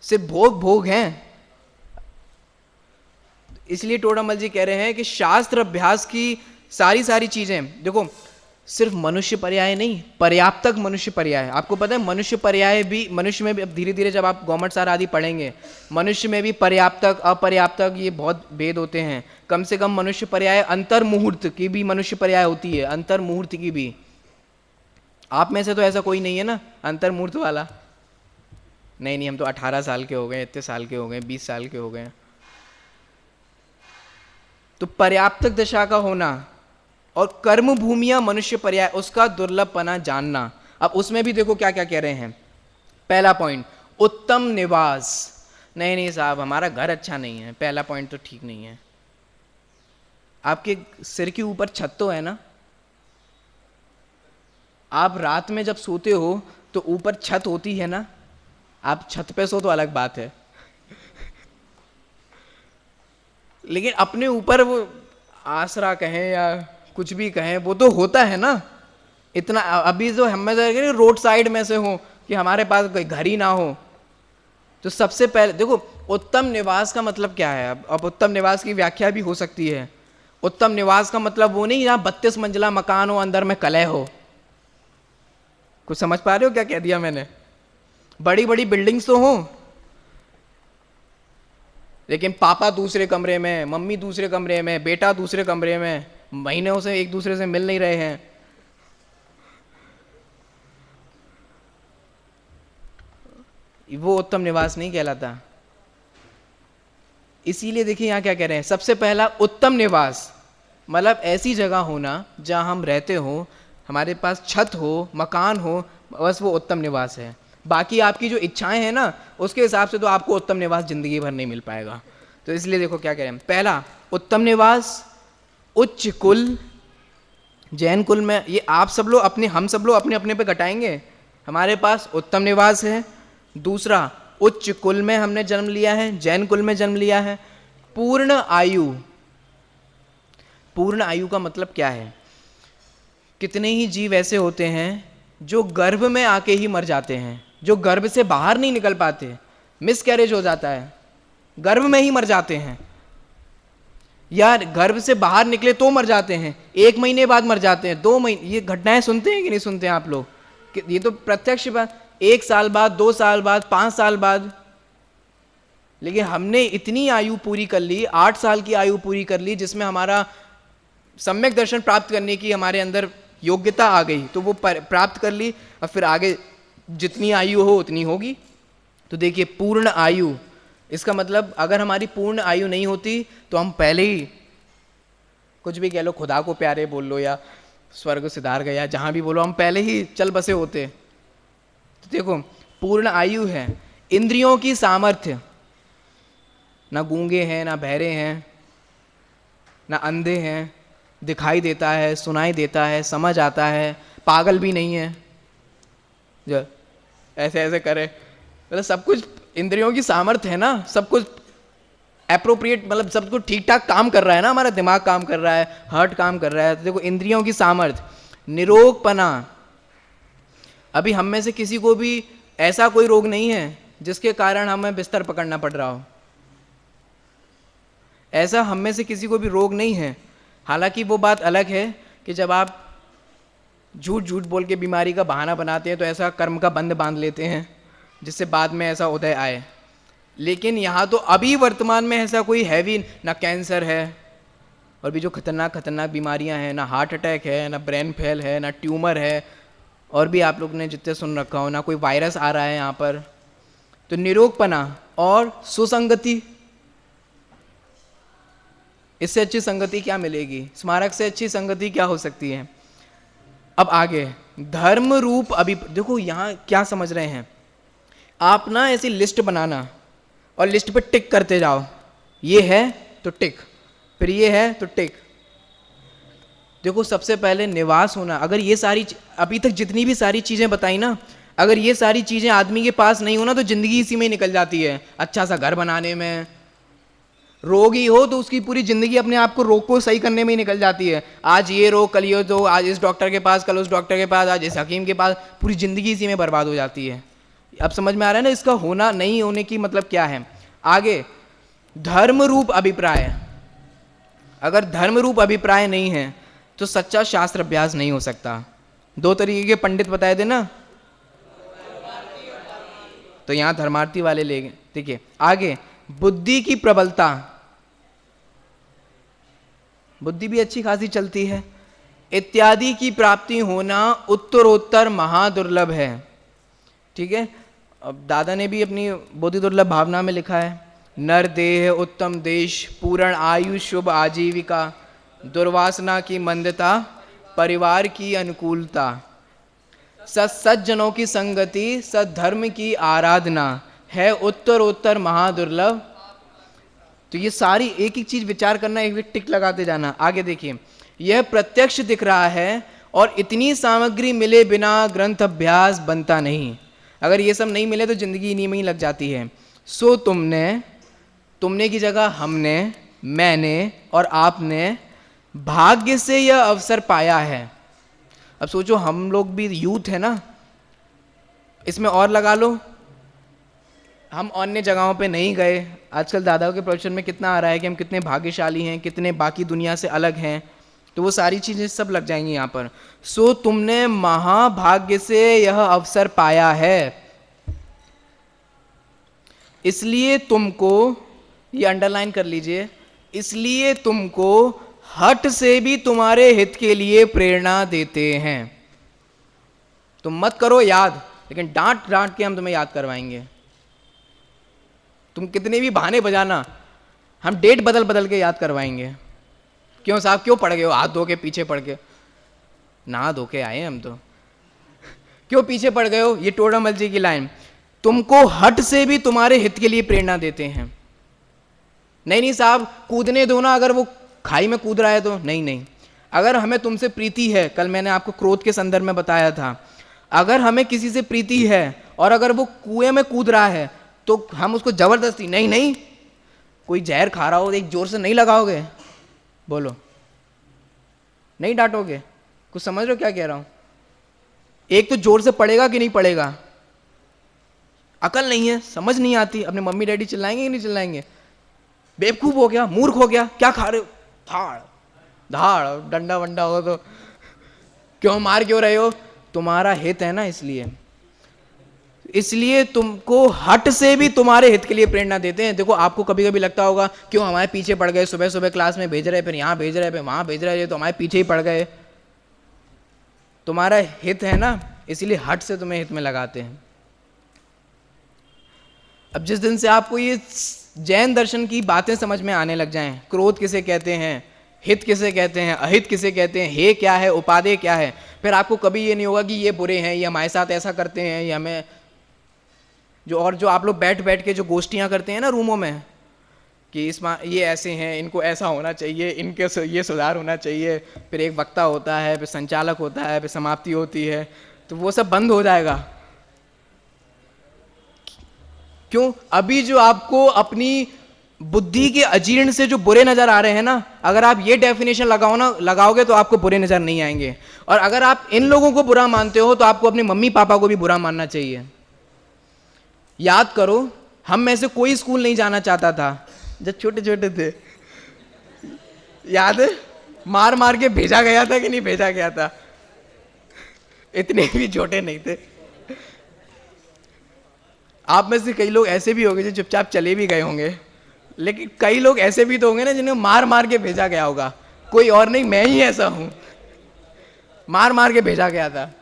सिर्फ भोग भोग हैं। इसलिए टोडामल जी कह रहे हैं कि शास्त्र अभ्यास की सारी चीजें, देखो सिर्फ मनुष्य पर्याय नहीं, पर्याप्तक मनुष्य पर्याय। आपको पता है मनुष्य पर्याय भी, मनुष्य में भी अब धीरे धीरे जब आप गौमट सार आदि पढ़ेंगे, मनुष्य में भी पर्याप्तक अपर्याप्तक ये बहुत भेद होते हैं। कम से कम मनुष्य पर्याय अंतर मुहूर्त की भी मनुष्य पर्याय होती है, अंतर मुहूर्त की भी। आप में से तो ऐसा कोई नहीं है ना अंतर मुहूर्त वाला? नहीं, हम तो 18 साल के हो गए, इतने साल के हो गए, 20 साल के हो गए। तो पर्याप्तक दशा का होना और कर्म भूमिया मनुष्य पर्याय, उसका दुर्लभपना जानना। अब उसमें भी देखो क्या क्या कह रहे हैं। पहला पॉइंट, उत्तम निवास। नहीं साहब, हमारा घर अच्छा नहीं है, पहला पॉइंट तो ठीक नहीं है। आपके सिर के ऊपर छत तो है ना? आप रात में जब सोते हो तो ऊपर छत होती है ना? आप छत पे सो तो अलग बात है लेकिन अपने ऊपर वो आसरा कहें या कुछ भी कहें, वो तो होता है ना। इतना अभी जो हम में रोड साइड में से हो कि हमारे पास कोई घर ही ना हो, तो सबसे पहले देखो उत्तम निवास का मतलब क्या है। अब उत्तम निवास की व्याख्या भी हो सकती है। उत्तम निवास का मतलब वो नहीं जहाँ 32 मंजिला मकान हो, अंदर में कलह हो। कुछ समझ पा रहे हो क्या कह दिया मैंने? बड़ी बड़ी बिल्डिंग्स तो हो, लेकिन पापा दूसरे कमरे में, मम्मी दूसरे कमरे में, बेटा दूसरे कमरे में, महीनों से एक दूसरे से मिल नहीं रहे हैं। वो उत्तम निवास नहीं कहलाता। इसीलिए देखिए यहां क्या कह रहे हैं। सबसे पहला उत्तम निवास मतलब ऐसी जगह होना जहां हम रहते हो, हमारे पास छत हो, मकान हो, बस वो उत्तम निवास है। बाकी आपकी जो इच्छाएं हैं ना, उसके हिसाब से तो आपको उत्तम निवास जिंदगी भर नहीं मिल पाएगा। तो इसलिए देखो क्या कह रहे हैं। पहला उत्तम निवास, उच्च कुल, जैन कुल में। ये आप सब लोग अपने, हम सब लोग अपने अपने पे घटाएंगे। हमारे पास उत्तम निवास है। दूसरा, उच्च कुल में हमने जन्म लिया है, जैन कुल में जन्म लिया है। पूर्ण आयु। पूर्ण आयु का मतलब क्या है? कितने ही जीव ऐसे होते हैं जो गर्भ में आके ही मर जाते हैं, जो गर्भ से बाहर नहीं निकल पाते, मिसकैरेज हो जाता है, गर्भ में ही मर जाते हैं, या गर्भ से बाहर निकले तो मर जाते हैं, 1 महीने बाद मर जाते हैं, 2 महीने। ये घटनाएं सुनते हैं कि नहीं सुनते हैं आप लोग? ये तो प्रत्यक्ष बात, 1 साल बाद, 2 साल बाद, 5 साल बाद। लेकिन हमने इतनी आयु पूरी कर ली, 8 साल की आयु पूरी कर ली, जिसमें हमारा सम्यक दर्शन प्राप्त करने की हमारे अंदर योग्यता आ गई, तो वो प्राप्त कर ली। और फिर आगे जितनी आयु हो उतनी होगी। तो देखिए पूर्ण आयु, इसका मतलब अगर हमारी पूर्ण आयु नहीं होती तो हम पहले ही कुछ भी कह लो, खुदा को प्यारे बोल लो या स्वर्ग सिधार गया, जहां भी बोलो, हम पहले ही चल बसे होते। तो देखो पूर्ण आयु है। इंद्रियों की सामर्थ्य, ना गूंगे हैं, ना बहरे हैं, ना अंधे हैं, दिखाई देता है, सुनाई देता है, समझ आता है, पागल भी नहीं है जो ऐसे ऐसे करे, मतलब सब कुछ इंद्रियों की सामर्थ्य है ना, सब कुछ एप्रोप्रिएट, मतलब सब कुछ ठीक ठाक काम कर रहा है ना, हमारा दिमाग काम कर रहा है, हार्ट काम कर रहा है। तो देखो इंद्रियों की सामर्थ्य, निरोगपना। अभी हम में से किसी को भी ऐसा कोई रोग नहीं है जिसके कारण हमें बिस्तर पकड़ना पड़ रहा हो, ऐसा हम में से किसी को भी रोग नहीं है। हालांकि वो बात अलग है कि जब आप झूठ झूठ बोल के बीमारी का बहाना बनाते हैं तो ऐसा कर्म का बंध बांध लेते हैं जिससे बाद में ऐसा उदय आए। लेकिन यहाँ तो अभी वर्तमान में ऐसा कोई है भी ना, कैंसर है और भी जो खतरनाक खतरनाक बीमारियाँ हैं, ना हार्ट अटैक है, ना ब्रेन फेल है, ना ट्यूमर है, और भी आप लोग ने जितने सुन रखा हो, ना कोई वायरस आ रहा है यहाँ पर। तो निरोगपना और सुसंगति, इससे अच्छी संगति क्या मिलेगी? स्मारक से अच्छी संगति क्या हो सकती है? अब आगे धर्म रूप। अभी देखो यहाँ क्या समझ रहे हैं आप ना, ऐसी लिस्ट बनाना और लिस्ट पे टिक करते जाओ, ये है तो टिक, फिर ये है तो टिक, देखो सबसे पहले निवास होना, अगर ये सारी अभी तक जितनी भी सारी चीज़ें बताई ना, अगर ये सारी चीज़ें आदमी के पास नहीं हो ना तो ज़िंदगी इसी में ही निकल जाती है। अच्छा सा घर बनाने में, रोगी हो तो उसकी पूरी ज़िंदगी अपने आप को रोग को सही करने में ही निकल जाती है। आज ये रोग, कल ये तो, आज इस डॉक्टर के पास, कल उस डॉक्टर के पास, आज इस हकीम के पास, पूरी ज़िंदगी इसी में बर्बाद हो जाती है। अब समझ में आ रहा है ना इसका होना नहीं होने की मतलब क्या है। आगे, धर्म रूप अभिप्राय, अगर धर्म रूप अभिप्राय नहीं है तो सच्चा शास्त्र अभ्यास नहीं हो सकता। दो तरीके के पंडित बताए थे ना, तो यहां धर्मार्थी वाले ले गए। ठीक है, आगे, बुद्धि की प्रबलता, बुद्धि भी अच्छी खासी चलती है, इत्यादि की प्राप्ति होना उत्तरोत्तर महादुर्लभ है। ठीक है, अब दादा ने भी अपनी बोधि दुर्लभ भावना में लिखा है, नर देह उत्तम देश, पूर्ण आयु शुभ आजीविका, दुर्वासना की मंदता, परिवार की अनुकूलता, सज्जनों की संगति, सद्धर्म की आराधना है उत्तरोत्तर महादुर्लभ। तो ये सारी एक एक चीज विचार करना, एक एक टिक लगाते जाना। आगे देखिए, यह प्रत्यक्ष दिख रहा है और इतनी सामग्री मिले बिना ग्रंथ अभ्यास बनता नहीं। अगर ये सब नहीं मिले तो जिंदगी इन्हीं में ही लग जाती है। सो तुमने, तुमने की जगह हमने, मैंने और आपने भाग्य से यह अवसर पाया है। अब सोचो, हम लोग भी यूथ है ना, इसमें और लगा लो, हम अन्य जगहों पे नहीं गए। आजकल दादाओं के प्रवचन में कितना आ रहा है कि हम कितने भाग्यशाली हैं, कितने बाकी दुनिया से अलग हैं, तो वो सारी चीज़ें सब लग जाएंगी यहाँ पर। सो तुमने महाभाग्य से यह अवसर पाया है, इसलिए तुमको, ये अंडरलाइन कर लीजिए, इसलिए तुमको हट से भी तुम्हारे हित के लिए प्रेरणा देते हैं। तुम मत करो याद, लेकिन डांट डांट के हम तुम्हें याद करवाएंगे। तुम कितने भी बहाने बजाना, हम डेट बदल बदल के याद करवाएंगे। क्यों साहब, क्यों पड़ गए हो हाथ धो के, पीछे पड़ के? ना धो के आए हम तो। क्यों पीछे पड़ गए हो? ये टोडामल जी की लाइन, तुमको हट से भी तुम्हारे हित के लिए प्रेरणा देते हैं। नहीं नहीं साहब, कूदने दो ना, अगर वो खाई में कूद रहा है तो। नहीं नहीं, अगर हमें तुमसे प्रीति है, कल मैंने आपको क्रोध के संदर्भ में बताया था, अगर हमें किसी से प्रीति है और अगर वो कुएं में कूद रहा है तो हम उसको जबरदस्ती, नहीं नहीं, कोई जहर खा रहा हो एक जोर से नहीं लगाओगे, बोलो, नहीं डांटोगे? कुछ समझ रहे हो क्या कह रहा हूं? एक तो जोर से पड़ेगा कि नहीं पड़ेगा, अकल नहीं है, समझ नहीं आती, अपने मम्मी डैडी चिल्लाएंगे कि नहीं चिल्लाएंगे, बेवकूफ हो गया, मूर्ख हो गया, क्या खा रहे हो, धाड़ धाड़, डंडा वंडा हो तो क्यों मार क्यों रहे हो? तुम्हारा हित है ना, इसलिए तुमको हट से भी तुम्हारे हित के लिए प्रेरणा देते हैं। देखो, आपको कभी कभी लगता होगा क्यों हमारे पीछे पड़ गए, सुबह सुबह क्लास में भेज रहे, फिर यहाँ भेज रहे, फिर वहां भेज रहे, तो हमारे पीछे ही पड़ गए। तुम्हारा हित है ना, इसलिए हट से तुम्हें हित में लगाते हैं। अब जिस दिन से आपको ये जैन दर्शन की बातें समझ में आने लग जाएं, क्रोध किसे कहते हैं, हित किसे कहते हैं, अहित किसे कहते हैं, हे क्या है, उपादेय क्या है, फिर आपको कभी ये नहीं होगा कि ये बुरे हैं, ये हमारे साथ ऐसा करते हैं, ये हमें जो आप लोग बैठ बैठ के जो गोष्ठियाँ करते हैं ना रूमों में, कि इसमें ये ऐसे हैं, इनको ऐसा होना चाहिए, इनके ये सुधार होना चाहिए, फिर एक वक्ता होता है, फिर संचालक होता है, फिर समाप्ति होती है, तो वो सब बंद हो जाएगा। क्यों? अभी जो आपको अपनी बुद्धि के अजीर्ण से जो बुरे नजर आ रहे हैं ना, अगर आप ये डेफिनेशन लगाओगे तो आपको बुरे नजर नहीं आएंगे। और अगर आप इन लोगों को बुरा मानते हो तो आपको अपने मम्मी पापा को भी बुरा मानना चाहिए। याद करो, हम में से कोई स्कूल नहीं जाना चाहता था जब छोटे छोटे थे, याद है? मार मार के भेजा गया था कि नहीं भेजा गया था? इतने भी छोटे नहीं थे। आप में से कई लोग ऐसे भी होंगे जो चुपचाप चले भी गए होंगे, लेकिन कई लोग ऐसे भी तो होंगे ना जिन्हें मार मार के भेजा गया होगा। कोई और नहीं, मैं ही ऐसा हूं, मार मार के भेजा गया था।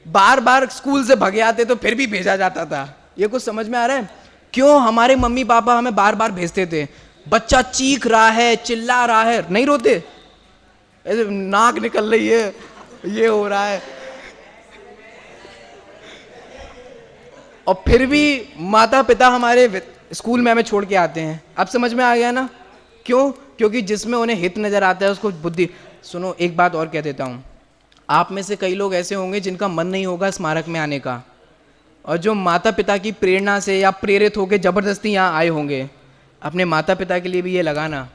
बार बार स्कूल से भगे आते तो फिर भी भेजा जाता था। ये कुछ समझ में आ रहा है? क्यों हमारे मम्मी पापा हमें बार बार भेजते थे? बच्चा चीख रहा है, चिल्ला रहा है, नहीं रोते? ऐसे नाक निकल रही है, ये हो रहा है, और फिर भी माता पिता हमारे स्कूल में हमें छोड़ के आते हैं। अब समझ में आ गया ना? क्यों? क्योंकि जिसमें उन्हें हित नजर आता है उसको बुद्धि। सुनो एक बात और कह देता हूँ, आप में से कई लोग ऐसे होंगे जिनका मन नहीं होगा स्मारक में आने का, और जो माता पिता की प्रेरणा से या प्रेरित होकर ज़बरदस्ती यहाँ आए होंगे, अपने माता पिता के लिए भी ये लगाना।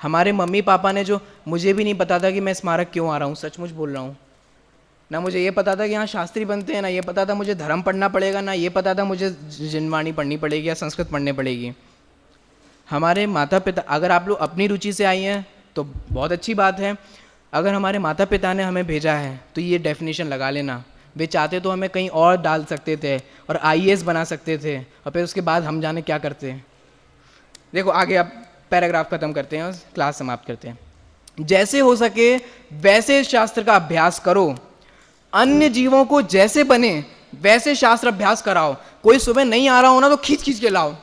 हमारे मम्मी पापा ने जो, मुझे भी नहीं पता था कि मैं स्मारक क्यों आ रहा हूँ, सचमुच बोल रहा हूँ। ना मुझे ये पता था कि यहाँ शास्त्री बनते हैं, ना ये पता था मुझे धर्म पढ़ना पड़ेगा, ना ये पता था मुझे जिनवाणी पढ़नी पड़ेगी या संस्कृत पढ़नी पड़ेगी। हमारे माता पिता, अगर आप लोग अपनी रुचि से आई हैं तो बहुत अच्छी बात है। अगर हमारे माता पिता ने हमें भेजा है तो ये डेफिनेशन लगा लेना। वे चाहते तो हमें कहीं और डाल सकते थे और आईएएस बना सकते थे, और फिर उसके बाद हम जाने क्या करते। देखो आगे अब पैराग्राफ खत्म करते हैं और क्लास समाप्त करते हैं। जैसे हो सके वैसे शास्त्र का अभ्यास करो, अन्य जीवों को जैसे बने वैसे शास्त्र अभ्यास कराओ। कोई सुबह नहीं आ रहा हो ना तो खींच खींच के लाओ।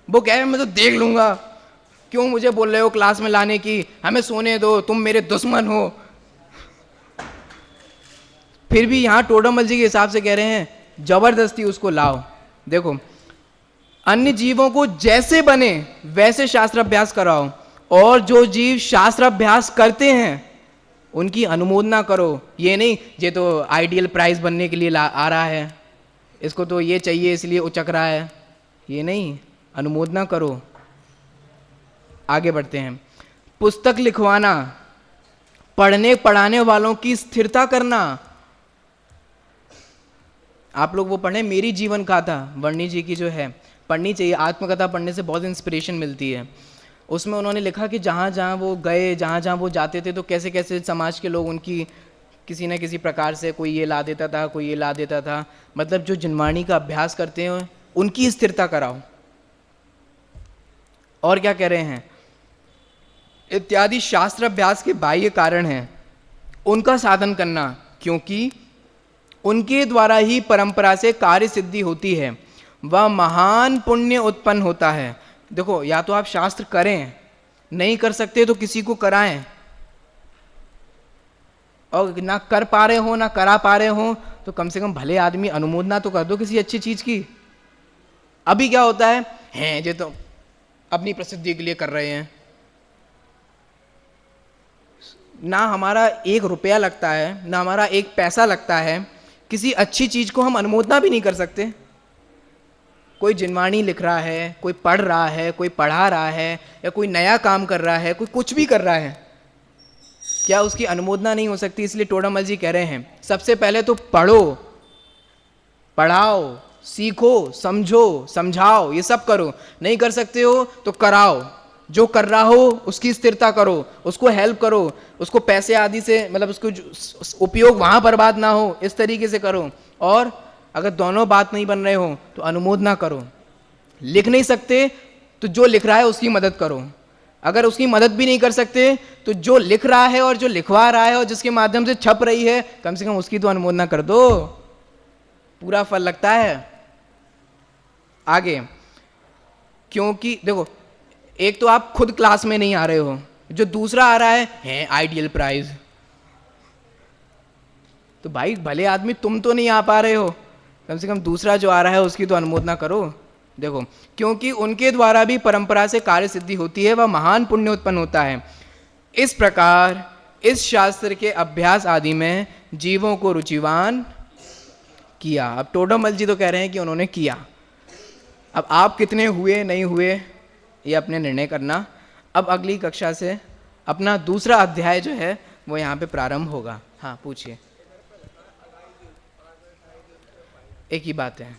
वो कह रहे मैं तो देख लूंगा, क्यों मुझे बोल रहे हो क्लास में लाने की, हमें सोने दो, तुम मेरे दुश्मन हो। फिर भी यहाँ टोडरमल जी के हिसाब से कह रहे हैं जबरदस्ती उसको लाओ। देखो, अन्य जीवों को जैसे बने वैसे शास्त्र अभ्यास कराओ, और जो जीव शास्त्र अभ्यास करते हैं उनकी अनुमोदना करो। ये नहीं ये तो आइडियल प्राइज बनने के लिए आ रहा है, इसको तो ये चाहिए इसलिए उचक रहा है, ये नहीं, अनुमोदना करो। आगे बढ़ते हैं। पुस्तक लिखवाना, पढ़ने पढ़ाने वालों की स्थिरता करना। आप लोग वो पढ़ें मेरी जीवन गाथा, वर्णी जी की जो है, पढ़नी चाहिए। आत्मकथा पढ़ने से बहुत इंस्पिरेशन मिलती है। उसमें उन्होंने लिखा कि जहाँ जहाँ वो गए, जहाँ जहाँ वो जाते थे, तो कैसे कैसे समाज के लोग उनकी किसी न किसी प्रकार से, कोई ये ला देता था, कोई ये ला देता था। मतलब जो जिनवाणी का अभ्यास करते हैं उनकी स्थिरता कराओ। और क्या कह रहे हैं, इत्यादि शास्त्र अभ्यास के बाह्य कारण हैं, उनका साधन करना, क्योंकि उनके द्वारा ही परंपरा से कार्य सिद्धि होती है, वह महान पुण्य उत्पन्न होता है। देखो, या तो आप शास्त्र करें, नहीं कर सकते तो किसी को कराएं, और ना कर पा रहे हो ना करा पा रहे हो तो कम से कम भले आदमी अनुमोदना तो कर दो किसी अच्छी चीज की। अभी क्या होता है ये तो अपनी प्रसिद्धि के लिए कर रहे हैं, ना हमारा एक रुपया लगता है, ना हमारा एक पैसा लगता है, किसी अच्छी चीज को हम अनुमोदना भी नहीं कर सकते। कोई जिनवाणी लिख रहा है, कोई पढ़ रहा है, कोई पढ़ा रहा है, या कोई नया काम कर रहा है, कोई कुछ भी कर रहा है, क्या उसकी अनुमोदना नहीं हो सकती? इसलिए टोडरमल जी कह रहे हैं सबसे पहले तो पढ़ो, पढ़ाओ, सीखो, समझो, समझाओ, ये सब करो। नहीं कर सकते हो तो कराओ, जो कर रहा हो उसकी स्थिरता करो, उसको हेल्प करो, उसको पैसे आदि से, मतलब उसको उपयोग वहाँ बर्बाद ना हो, इस तरीके से करो। और अगर दोनों बात नहीं बन रहे हो तो अनुमोदना करो। लिख नहीं सकते तो जो लिख रहा है उसकी मदद करो। अगर उसकी मदद भी नहीं कर सकते तो जो लिख रहा है और जो लिखवा रहा है और जिसके माध्यम से छप रही है, कम से कम उसकी तो अनुमोदना कर दो, पूरा फल लगता है। आगे, क्योंकि देखो, एक तो आप खुद क्लास में नहीं आ रहे हो, जो दूसरा आ रहा है आइडियल प्राइज, तो भाई भले आदमी तुम तो नहीं आ पा रहे हो, कम से कम दूसरा जो आ रहा है उसकी तो अनुमोदना करो। देखो, क्योंकि उनके द्वारा भी परंपरा से कार्य सिद्धि होती है, वह महान पुण्य उत्पन्न होता है। इस प्रकार इस शास्त्र के अभ्यास आदि में जीवों को रुचिवान किया। अब टोडरमल जी तो कह रहे हैं कि उन्होंने किया, अब आप कितने हुए नहीं हुए ये अपने निर्णय करना। अब अगली कक्षा से अपना दूसरा अध्याय जो है वो यहाँ पे प्रारंभ होगा। हाँ पूछिए। एक ही बात है।